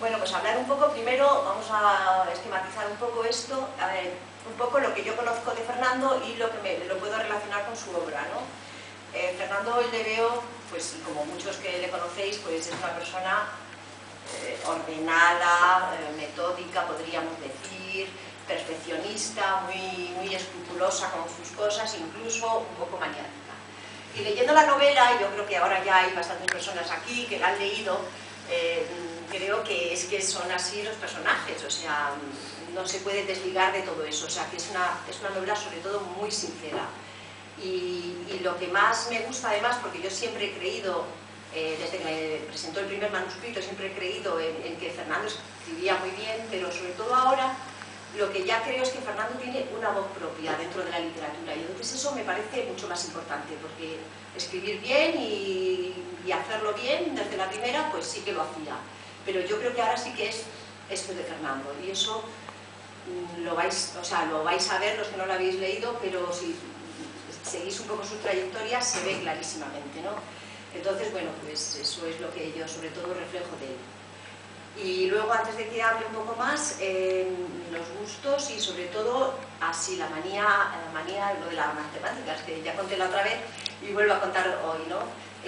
Bueno, pues hablar un poco, primero vamos a esquematizar un poco esto, a ver, un poco lo que yo conozco de Fernando y lo que lo puedo relacionar con su obra, ¿no? Fernando hoy le veo, pues como muchos que le conocéis, pues es una persona ordenada, metódica, podríamos decir, perfeccionista, muy escrupulosa con sus cosas, incluso un poco maniática. Y leyendo la novela, yo creo que ahora ya hay bastantes personas aquí que la han leído, creo que son así los personajes, o sea, no se puede desligar de todo eso, o sea, que es una novela sobre todo muy sincera. Y lo que más me gusta además, porque yo siempre he creído, desde que me presentó el primer manuscrito, siempre he creído en que Fernando escribía muy bien, pero sobre todo ahora, lo que ya creo es que Fernando tiene una voz propia dentro de la literatura, y entonces eso me parece mucho más importante, porque escribir bien y hacerlo bien desde la primera, pues sí que lo hacía. Pero yo creo que ahora sí que es esto de Fernando, y eso lo vais a ver los que no lo habéis leído, pero si seguís un poco su trayectoria se ve clarísimamente, ¿no? Entonces, bueno, pues eso es lo que yo sobre todo reflejo de él. Y luego, antes de que hable un poco más, los gustos y sobre todo, así la manía, lo de las matemáticas, que ya conté la otra vez y vuelvo a contar hoy, ¿no?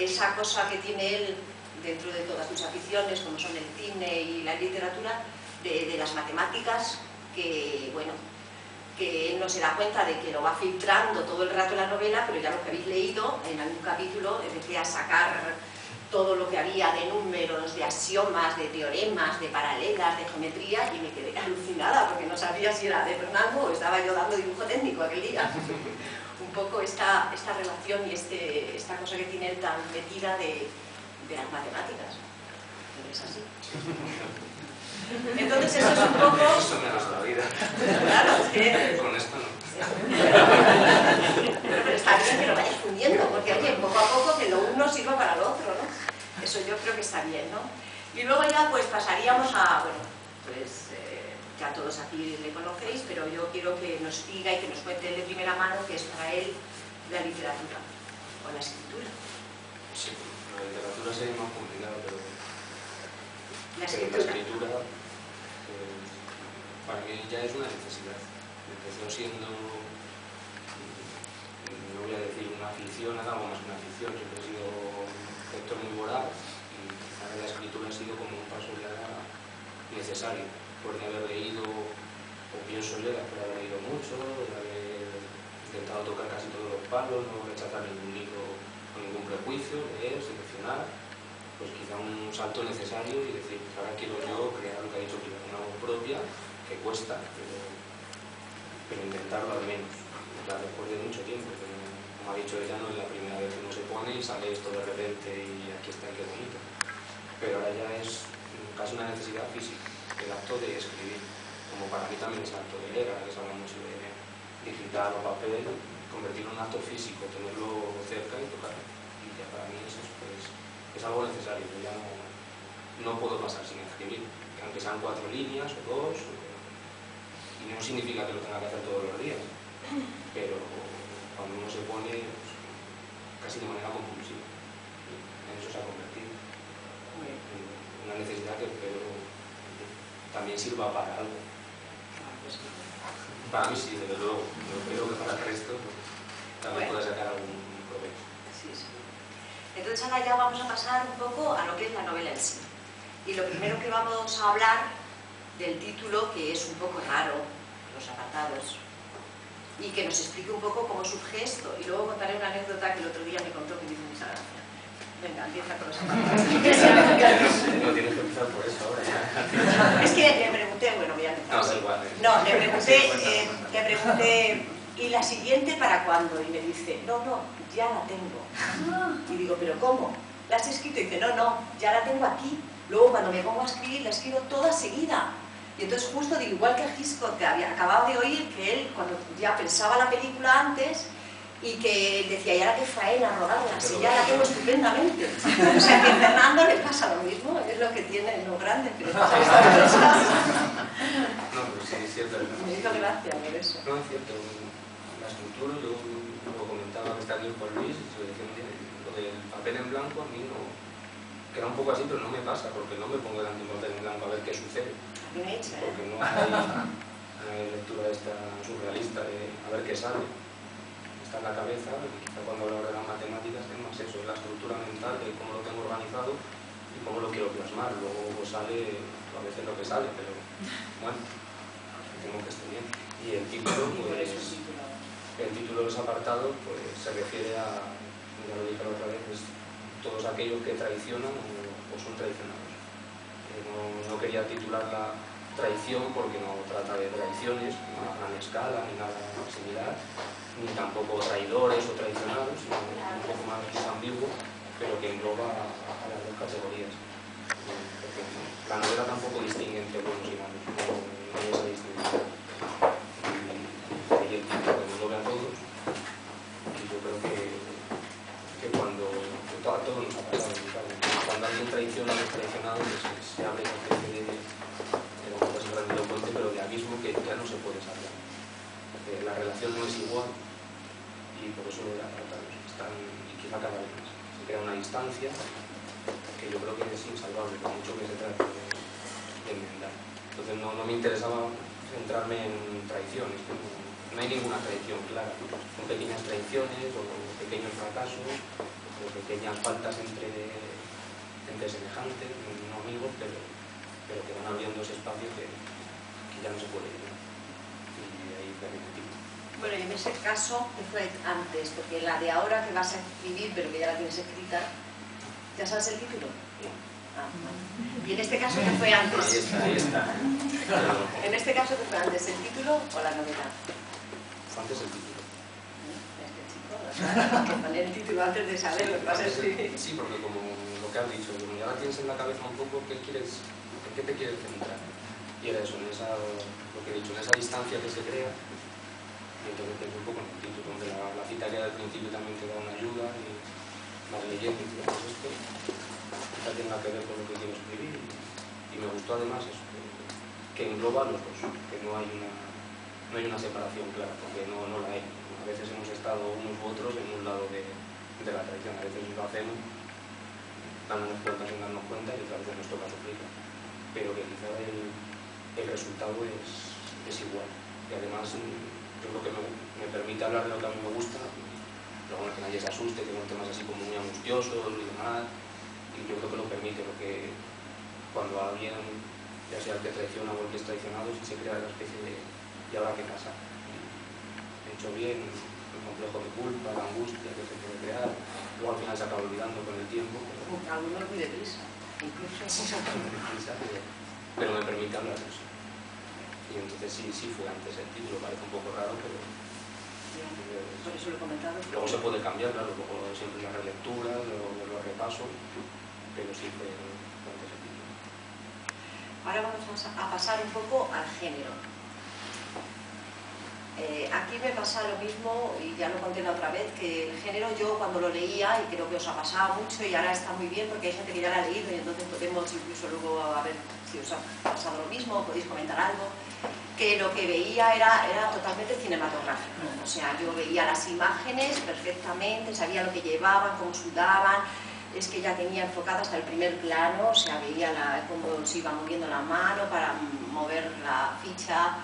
Esa cosa que tiene él dentro de todas sus aficiones, como son el cine y la literatura, de las matemáticas, que, bueno, que él no se da cuenta de que lo va filtrando todo el rato en la novela, pero ya lo que habéis leído, en algún capítulo empecé a sacar todo lo que había de números, de axiomas, de teoremas, de paralelas, de geometría, y me quedé alucinada porque no sabía si era de Fernando o estaba yo dando dibujo técnico aquel día. Un poco esta relación y esta cosa que tiene él tan metida de las matemáticas. Pero es así. Entonces eso es un poco... Eso me da la vida. Claro, es que... Con esto no. Pero está bien que lo vayas fundiendo, porque oye, poco a poco que lo uno sirva para lo otro, ¿no? Eso yo creo que está bien, ¿no? Y luego ya pues pasaríamos a, bueno, pues ya todos aquí le conocéis, pero yo quiero que nos diga y que nos cuente de primera mano qué es para él la literatura o la escritura. Sí, la literatura sería más complicado, pero La escritura para mí ya es una necesidad. Empezó siendo, no voy a decir una afición, nada más que una afición, siempre he sido un lector muy voraz y quizá la escritura ha sido como un paso ya necesario, por de haber leído, o pienso yo, después de haber leído mucho, de haber intentado tocar casi todos los palos, no rechazar ningún libro con ningún prejuicio, leer, seleccionar, pues quizá un salto necesario y decir, ahora quiero yo crear lo que ha dicho Pilar, una voz propia, que cuesta, pero intentarlo al menos, ya después de mucho tiempo, que como ha dicho ella, no es la primera vez que uno se pone y sale esto de repente y aquí está, qué bonito, pero ahora ya es casi una necesidad física, el acto de escribir, como para mí también es el acto de leer, ahora que se habla mucho de digital o papel, convertirlo en un acto físico, tenerlo cerca y tocarlo, y ya para mí eso pues, es algo necesario, yo ya no puedo pasar sin escribir, aunque sean 4 líneas o 2, y no significa que lo tenga que hacer todos los días, pero cuando uno se pone pues, casi de manera compulsiva, en eso se ha convertido, en una necesidad que espero también sirva para algo. Para mí sí, desde luego, pero creo que para el resto también pueda sacar algún provecho. Sí, sí. Entonces ahora ya vamos a pasar un poco a lo que es la novela en sí. Y lo primero que vamos a hablar del título, que es un poco raro, los apartados, y que nos explique un poco cómo surge esto. Y luego contaré una anécdota que el otro día me contó que me hizo mucha gracia. Venga, empieza con los apartados. No tienes que empezar por eso ahora. Es que le pregunté, bueno, voy a empezar. No, es igual. No, le pregunté, ¿y la siguiente para cuándo? Y me dice, no, ya la tengo. Y digo, ¿pero cómo? ¿La has escrito? Y dice, no, ya la tengo aquí. Luego cuando me pongo a escribir, la escribo toda seguida. Y entonces justo digo, igual que Hitchcock, que acababa de oír que él, cuando ya pensaba la película antes, y que él decía, y ahora qué faena rodarla, si ya la tengo estupendamente. O sea que a Fernando le pasa lo mismo, es lo que tiene, lo grande que le pasa a estas cosas. No, pues sí, es cierto. Me hizo gracia por eso. No, es cierto. La escultura, yo lo comentaba que está aquí por Luis, y yo decía, lo del papel en blanco a mí no... que era un poco así, pero no me pasa, porque no me pongo delante un papel en blanco a ver qué sucede. Bien hecha, Porque no hay lectura esta surrealista de a ver qué sale. Está en la cabeza, y quizá cuando hablo de las matemáticas es más eso, es la estructura mental de cómo lo tengo organizado y cómo lo quiero plasmar. Luego pues, sale a veces lo que sale, pero bueno, tengo que estar bien. Y el título, pues, el título de los apartados pues, se refiere a, ya lo dije la otra vez, es todos aquellos que traicionan o son traicionados. No quería titularla traición porque no trata de traiciones a gran escala ni nada similar, ni tampoco traidores o traicionados, sino un poco más ambiguo, pero que engloba a las dos categorías. Porque la novela tampoco distingue entre buenos y malos, no hay esa distinción. Y el título que engloba a todos, y yo creo que cuando a todos nos ha pasado, claro, cuando alguien traiciona a los traicionados, pues se abre una especie de grandilocuente, pero de abismo que ya no se puede salvar. La relación no es igual y por eso los apartados están, y quizá cada vez más. Se crea una distancia que yo creo que es insalvable, por mucho que se trate de enmendar. Entonces no me interesaba centrarme en traiciones, no hay ninguna traición clara. Son pequeñas traiciones o pequeños fracasos o pequeñas faltas entre semejantes, no amigos, pero que van abriendo ese espacio que ya no se puede ir. Y ahí permitimos. Bueno, y en ese caso, que fue antes, porque la de ahora que vas a escribir, pero que ya la tienes escrita, ¿ya sabes el título? No. Ah, vale. Y en este caso, ¿qué fue antes? Ahí está. En este caso, ¿qué fue antes? ¿El título o la novela? Fue antes el título. Este chico, o sea, hay que poner el título antes de saber lo que vas a escribir. Sí, porque como lo que has dicho, como ya la tienes en la cabeza un poco, ¿en qué te quieres centrar? Y era eso, lo que he dicho, en esa distancia que se crea, y entonces pensé un poco en el título, donde la cita que da al principio también te da una ayuda, y vas leyendo y dices, esto quizá tenga que ver con lo que quiero escribir, y me gustó además eso, que engloba los dos, que no hay una separación clara, porque no la hay. A veces hemos estado unos u otros en un lado de la traición, a veces lo hacemos dándonos cuenta sin darnos cuenta y otras veces nos toca sufrirlo, pero que quizá el resultado es igual. Y además yo creo que me permite hablar de lo que a mí me gusta, pero bueno, que nadie se asuste, que son temas así como muy angustiosos y demás, y yo creo que lo permite, porque cuando alguien, ya sea el que traiciona o el que es traicionado, sí se crea la especie de ¿y ahora qué pasa? He hecho bien, el complejo de culpa, la angustia que se puede crear, luego al final se acaba olvidando con el tiempo. Algunos muy deprisa, incluso. Pero me permite hablar de eso. Y entonces sí fue antes el título, parece un poco raro, pero... Por eso lo he comentado. Luego se puede cambiar, claro, luego siempre la relectura, los repasos, pero sí fue antes el título. Ahora vamos a pasar un poco al género. Aquí me pasa lo mismo, y ya lo conté la otra vez, que el género yo cuando lo leía, y creo que os ha pasado mucho y ahora está muy bien porque hay gente que ya la ha leído y entonces podemos incluso luego a ver si os ha pasado lo mismo, podéis comentar algo, que lo que veía era totalmente cinematográfico. O sea, yo veía las imágenes perfectamente, sabía lo que llevaban, cómo sudaban, es que ya tenía enfocado hasta el primer plano, o sea, veía cómo se iba moviendo la mano para mover la ficha.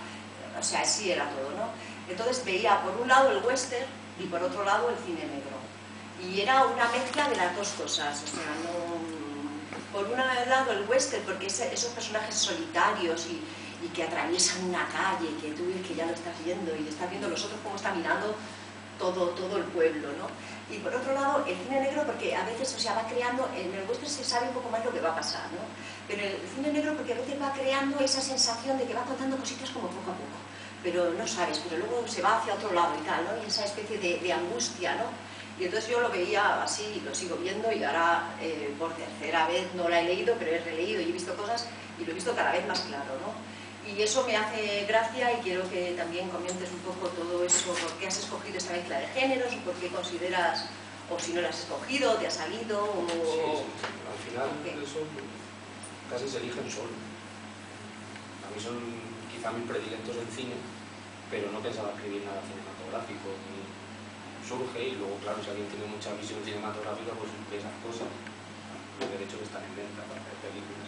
O sea, así era todo, ¿no? Entonces veía por un lado el western y por otro lado el cine negro. Y era una mezcla de las dos cosas, o sea, por un lado el western, porque esos personajes solitarios y que atraviesan una calle, que tú ves que ya lo estás viendo y estás viendo los otros cómo está mirando todo el pueblo, ¿no? Y por otro lado el cine negro, porque a veces, o sea, va creando, en el western se sabe un poco más lo que va a pasar, ¿no? Pero el cine negro porque a veces va creando esa sensación de que va contando cositas como poco a poco, pero no sabes, pero luego se va hacia otro lado y tal, ¿no? Y esa especie de angustia, ¿no? Y entonces yo lo veía así, y lo sigo viendo, y ahora por tercera vez no la he leído, pero he releído y he visto cosas y lo he visto cada vez más claro, ¿no? Y eso me hace gracia y quiero que también comentes un poco todo eso, por qué has escogido esta mezcla de géneros, o por qué consideras, o si no lo has escogido, te ha salido, o... Sí, al final eso casi se eligen solo. A mí son quizá mis predilectos en cine, pero no pensaba escribir nada cinematográfico, ni surge, y luego claro, si alguien tiene mucha visión cinematográfica, pues ve esas cosas. Los derechos están en venta para hacer películas.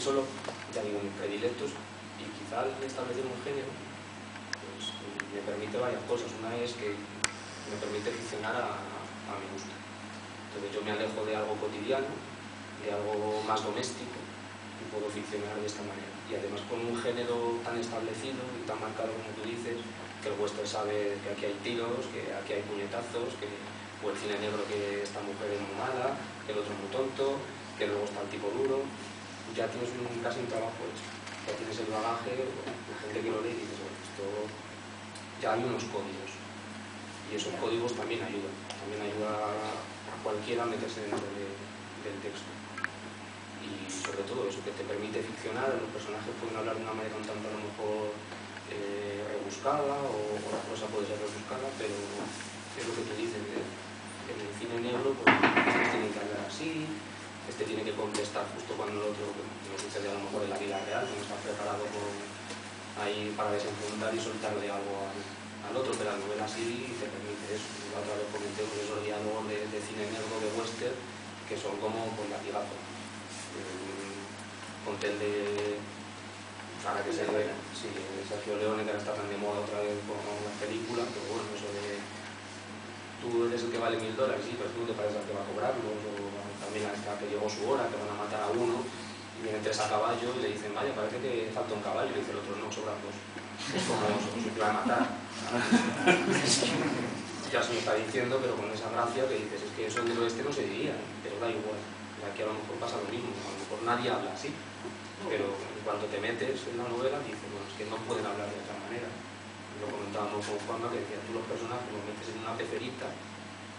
sí solo, ya digo, mis predilectos, y quizá al establecer un género, pues me permite varias cosas. Una es que me permite ficcionar a mi gusto. Entonces yo me alejo de algo cotidiano, de algo más doméstico, y puedo ficcionar de esta manera. Y además con un género tan establecido y tan marcado como tú dices, que el western sabe que aquí hay tiros, que aquí hay puñetazos, o el cine negro que esta mujer es muy mala, que el otro es muy tonto, que luego está el tipo duro. Ya tienes casi un trabajo hecho. Ya tienes el bagaje, la gente que lo lee y dices, bueno, esto ya hay unos códigos. Y esos códigos también ayudan a cualquiera a meterse dentro del texto. Y sobre todo eso, que te permite ficcionar. Los personajes pueden hablar de una manera un tanto a lo mejor rebuscada, o la cosa puede ser rebuscada, pero es lo que tú dices, en el cine negro pues este tiene que hablar así, este tiene que contestar justo cuando el otro, que nos sucede a lo mejor en la vida real, que no está preparado ahí para desenfundar y soltarle algo al otro, pero la novela sí te permite eso. La otra vez comenté esos diálogos de cine negro, de western, que son como por latigazo. Ponte el de, ahora que se ve, sí, Sergio Leone, que ahora está tan de moda otra vez con las películas, pero bueno, eso de tú eres el que vale $1000, sí, pero tú te pareces al que va a cobrarlos, o también hasta que llegó su hora, que van a matar a uno, y vienen 3 a caballo y le dicen, vaya, parece que falta un caballo, y dice el otro, no, sobran 2. Es como se te va a matar. Ya se me está diciendo, pero con esa gracia que dices, es que eso en el oeste no se diría, pero da igual. Aquí a lo mejor pasa lo mismo, a lo mejor nadie habla así, pero cuando te metes en la novela dices, bueno, es que no pueden hablar de otra manera. Lo comentábamos con Juanma, que decía, tú los personajes los metes en una pecerita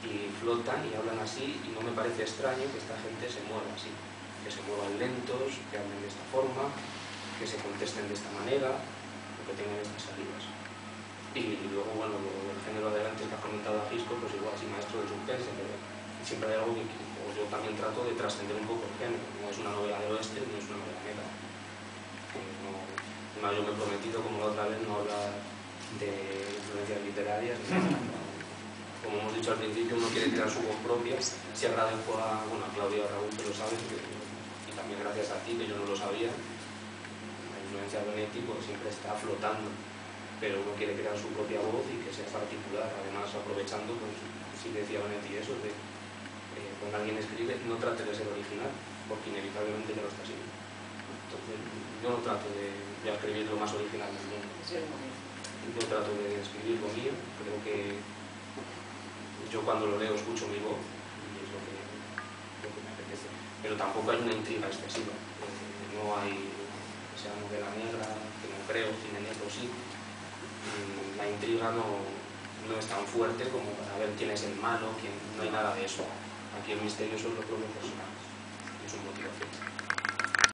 y flotan y hablan así, y no me parece extraño que esta gente se mueva así, que se muevan lentos, que hablen de esta forma, que se contesten de esta manera, o que tengan estas salidas. Y luego, bueno, el género adelante que has comentado a Gisco, pues igual, sí, maestro de suspense, pero siempre hay algo que yo también trato de trascender un poco el género. No es una novela del oeste, ni es una novela negra. No, yo me he prometido, como la otra vez, no hablar de influencias literarias. Como hemos dicho al principio, uno quiere tirar su voz propia. Si agradezco a Claudia y a Raúl, que lo saben, y también gracias a ti, que yo no lo sabía. La influencia de Benetti pues siempre está flotando, pero uno quiere crear su propia voz y que sea particular. Además, aprovechando, pues sí decía Benetti eso, de cuando alguien escribe, no trate de ser original, porque inevitablemente ya lo está siendo. Entonces, yo no trato de escribir lo más original del mundo. Yo trato de escribir lo mío. Creo que yo cuando lo leo escucho mi voz y es lo que me apetece. Pero tampoco hay una intriga excesiva. No hay que sea novela negra, que no creo, cine negro sí. La intriga no es tan fuerte como para ver quién es el malo, no hay nada de eso. Aquí el misterio son los propios personajes y su motivación.